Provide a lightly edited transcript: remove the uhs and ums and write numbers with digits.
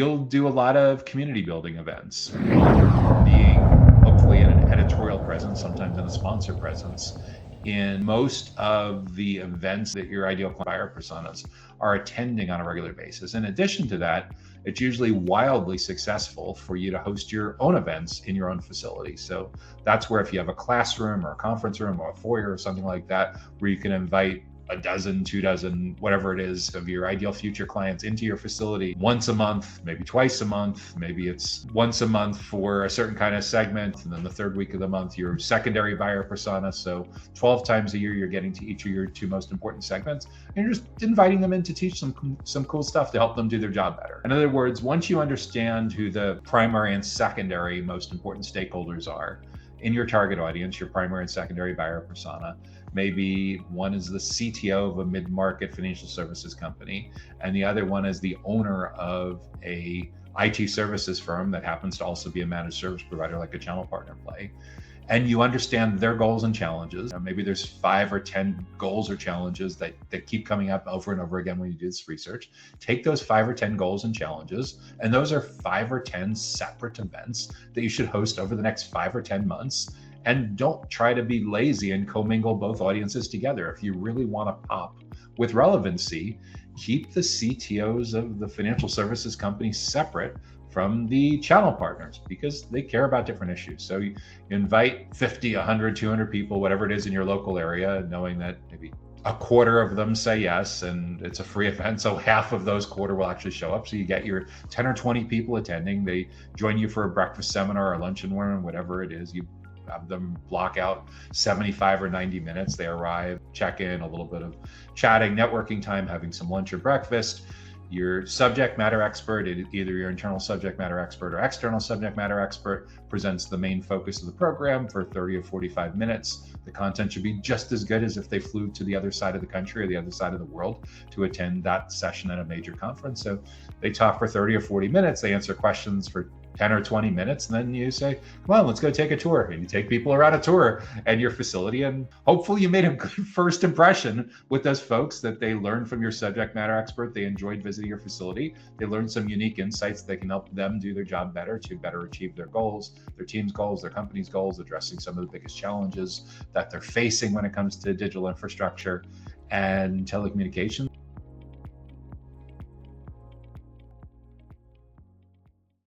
You'll do a lot of community building events, being hopefully in an editorial presence, sometimes in a sponsor presence, in most of the events that your ideal buyer personas are attending on a regular basis. In addition to that, it's usually wildly successful for you to host your own events in your own facility. So that's where, if you have a classroom or a conference room or a foyer or something like that, where you can invite a dozen, 2 dozen, whatever it is, of your ideal future clients into your facility once a month, maybe twice a month, maybe it's once a month for a certain kind of segment. And then the third week of the month, your secondary buyer persona. So 12 times a year, you're getting to each of your 2 most important segments. And you're just inviting them in to teach them some cool stuff to help them do their job better. In other words, once you understand who the primary and secondary most important stakeholders are in your target audience, your primary and secondary buyer persona, maybe one is the CTO of a mid-market financial services company, and the other one is the owner of a IT services firm that happens to also be a managed service provider, like a channel partner play. And you understand their goals and challenges. Maybe there's 5 or 10 goals or challenges that keep coming up over and over again when you do this research. Take those 5 or 10 goals and challenges, and those are 5 or 10 separate events that you should host over the next 5 or 10 months. And don't try to be lazy and commingle both audiences together. If you really want to pop with relevancy, keep the CTOs of the financial services company separate from the channel partners, because they care about different issues. So you invite 50, 100, 200 people, whatever it is in your local area, knowing that maybe a quarter of them say yes, and it's a free event. So half of those quarter will actually show up. So you get your 10 or 20 people attending. They join you for a breakfast seminar or lunch and learn, whatever it is. You have them block out 75 or 90 minutes. They arrive, check in, a little bit of chatting, networking time, having some lunch or breakfast. Your subject matter expert, either your internal subject matter expert or external subject matter expert, presents the main focus of the program for 30 or 45 minutes. The content should be just as good as if they flew to the other side of the country or the other side of the world to attend that session at a major conference. So they talk for 30 or 40 minutes, they answer questions for 10 or 20 minutes, and then you say, come on, let's go take a tour. And you take people around a tour and your facility, and hopefully you made a good first impression with those folks, that they learned from your subject matter expert, they enjoyed visiting your facility, they learned some unique insights that can help them do their job better to better achieve their goals, their team's goals, their company's goals, addressing some of the biggest challenges that they're facing when it comes to digital infrastructure and telecommunications.